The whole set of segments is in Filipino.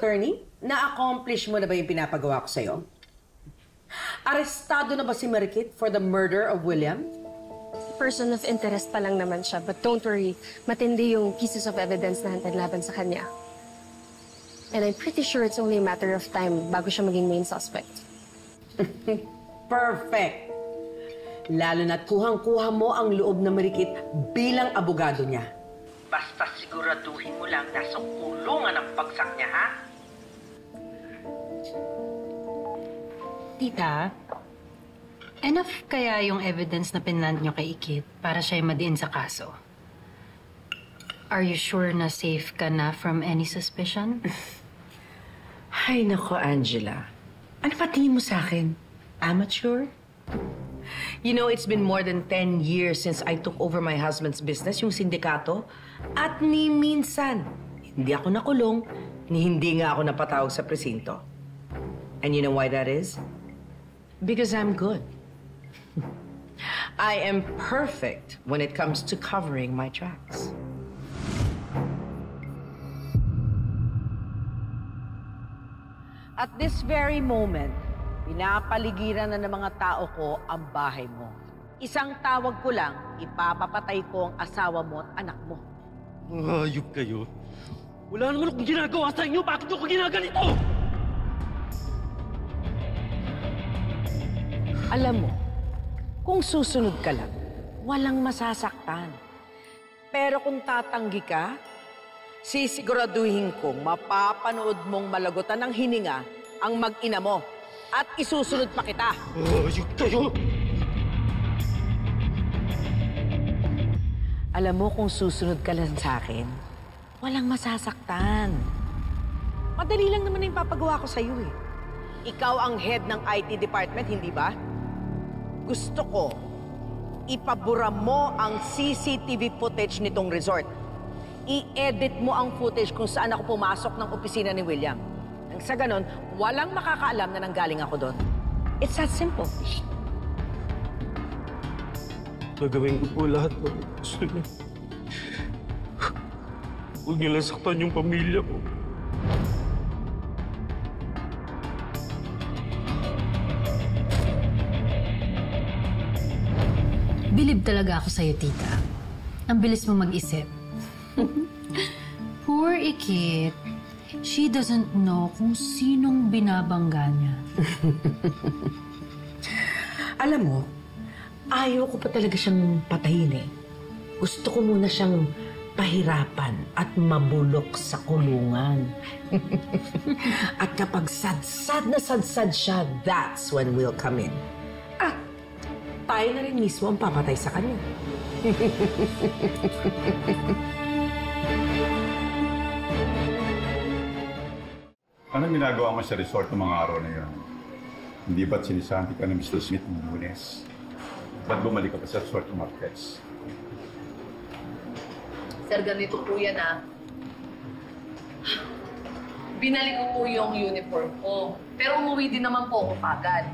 attorney, na-accomplish mo na ba yung pinapagawa ko sa'yo? Arestado na ba si Marikit for the murder of William? Person of interest pa lang naman siya, but don't worry, matindi yung pieces of evidence na hantad laban sa kanya. And I'm pretty sure it's only a matter of time bago siya maging main suspect. Perfect! Lalo na't kuhang-kuha mo ang loob na Marikit bilang abogado niya. Basta siguraduhin mo lang nasa kulungan ang pagsak niya, ha? Tita, enough kaya yung evidence na pinlant nyo kay Ikit para siya madiin sa kaso? Are you sure na safe ka na from any suspicion? Ay, nako, Angela. Ano pa tingin mo sa akin? Amateur? You know, it's been more than 10 years since I took over my husband's business, yung sindikato. At ni minsan, hindi ako nakulong, ni hindi nga ako napatawag sa presinto. And you know why that is? Because I'm good. I am perfect when it comes to covering my tracks. At this very moment, pinapaligiran na ng mga tao ko ang bahay mo. Isang tawag ko lang, ipapapatay ko ang asawa mo at anak mo. Ayup kayo. Wala naman akong ginagawa sa inyo. Bakit ako ginaganito? Alam mo, kung susunod ka lang, walang masasaktan. Pero kung tatanggi ka, sisiguraduhin kong mapapanood mong malagutan ng hininga ang mag-ina mo at isusunod pa kita. Ayup kayo! Alam mo, kung susunod ka lang sa akin, walang masasaktan. Madali lang naman yung papagawa ko sa'yo eh. Ikaw ang head ng IT department, hindi ba? Gusto ko, ipabura mo ang CCTV footage nitong resort. I-edit mo ang footage kung saan ako pumasok ng opisina ni William. Nang sa ganon, walang makakaalam na nanggaling ako doon. It's that simple. Gagawin ko po lahat ng gusto niyo. Huwag niyo lang saktan yung pamilya ko. Bilib talaga ako sa'yo, tita. Ang bilis mo mag-isip. Poor Ikit. She doesn't know kung sinong binabangga niya. Alam mo, ayaw ko pa talaga siyang patayin eh. Gusto ko muna siyang pahirapan at mabulok sa kulungan. At kapag sadsad na sadsad siya, that's when we'll come in. At tayo na rin mismo ang papatay sa kanya. Anong ginagawa mo sa resort ng mga araw na yun? Hindi ba't sinisanti ka ng Mr. Smith ng Lunes? Ba't bumalik ka pa sa resort ng Marquez? Sir, ganito po yan Binalik ko po yung uniform ko. Pero umuwi din naman po ako agad.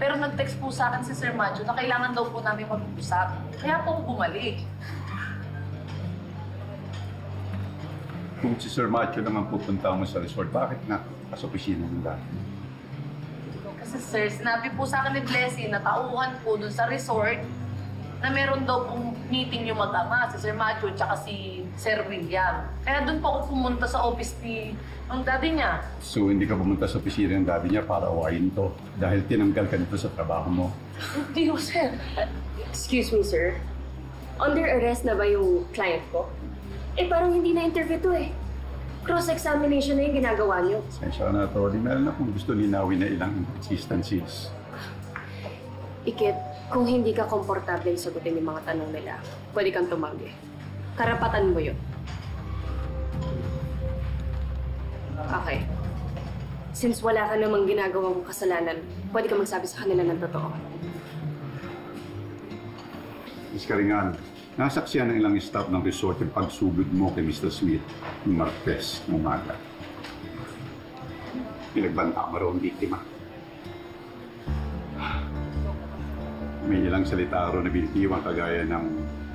Pero nag-text po sa akin si Sir Macho na kailangan daw po namin mag-usap. Kaya po ako bumalik. Kung si Sir Macho naman pupunta mo sa resort, bakit na sa opisina ng dati? Kasi sir, sinabi po sa akin ni Blessy na tauhan po dun sa resort na meron daw pong meeting yung mag-ama, si Sir Macho at si Sir William. Kaya dun po ako pumunta sa office ng daddy niya. So hindi ka pumunta sa opisina ng daddy niya para awayin to dahil tinanggal ka nito sa trabaho mo? Hindi ko, sir. Excuse me, sir. Under arrest na ba yung client ko? Eh, parang hindi na-interview to eh. Cross-examination na yung ginagawa niyo. Sensya ka na, Tony. Meron akong gusto linawin na ilang inconsistencies. Ikit, kung hindi ka komportable sagutin yung mga tanong nila, pwede kang tumanggi. Karapatan mo yun. Okay. Since wala ka namang ginagawang kasalanan, pwede ka magsabi sa kanila ng totoo. Miss Karingan, nasaksihan ng ilang staff ng resort yung pagsugod mo kay Mr. Smith ng Marquez ng umaga. Pinagbanta mo raw ang biktima. May ilang salita raw na binitiwan kagaya ng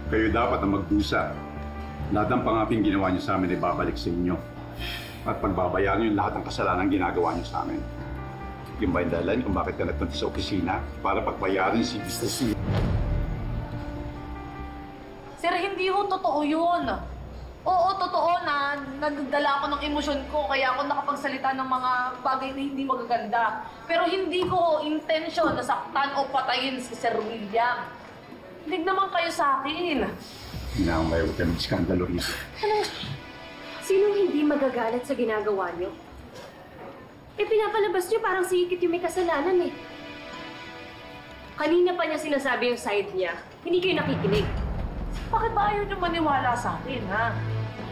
kayo dapat na magdusa. Lahat ng pangaping ginawa niyo sa amin ay babalik sa inyo. At pagbabayaan niyo yung lahat ng kasalanan ginagawa niyo sa amin. Yung ba yung dahilan kung bakit ka nagpunta sa opisina para pagbayarin si Mr. C? Sir, hindi ho totoo yun. Oo, totoo na nagdala ako ng emosyon ko kaya ako nakapagsalita ng mga bagay na hindi magaganda. Pero hindi ko intention na saktan o patayin si Sir William. Hindi naman kayo sa akin. Inaambay ko kayo ng skandalo rito. Sinong hindi magagalit sa ginagawa niyo? Pinapalabas niyo parang si Ikit yung may kasalanan eh. Kanina pa niya sinasabi yung side niya. Hindi kayo nakikinig. Bakit ba ayaw niyo maniwala sa akin, ha?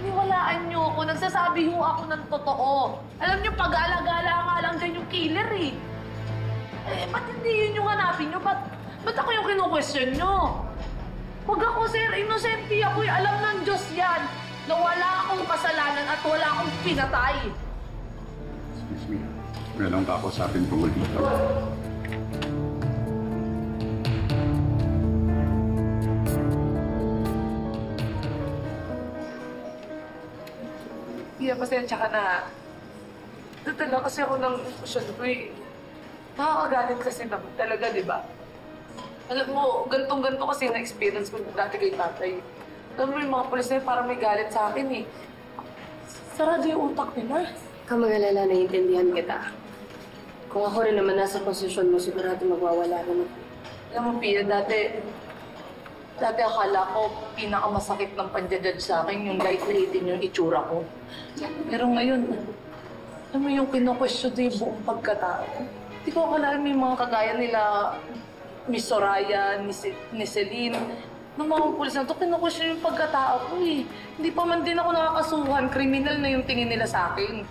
Niwalaan niyo ako. Nagsasabi ho ako ng totoo. Alam niyo, pag-alagala nga lang dyan yung killer, eh. Ba't hindi yun yung hanapin niyo? Ba't ako yung kinu-question niyo? Huwag ako, sir. Inosente ako. Alam ng Diyos yan na wala akong kasalanan at wala akong pinatay. Excuse me. Meron ka ako sa atin tungkol dito. Kaya pasensya ka na. Natala kasi ako ng emosyon ko eh. Nakakagalit kasi naman talaga, di ba? Alam mo, gantong-ganto kasi na-experience ko dati kay tatay. Alam mo yung mga pulis na yun, parang may galit sa akin eh. Sarado yung utak nila. Kamagalala, naiintindihan kita. Kung ako rin naman nasa posisyon mo, sigurado magwawala naman. Alam mo, Pia, dati akala ko pinakamasakit ng panjajudge sa akin yung light-lighting yung itsura ko. Pero ngayon, alam mo yung kino-question yung buong pagkatao. Hindi ko akalain may mga kagaya nila, Miss Soraya, ni Celine. Nung mga pulis na ito, kino-question yung pagkatao ko eh. Hindi pa man din ako nakakasuhan, kriminal na yung tingin nila sa akin.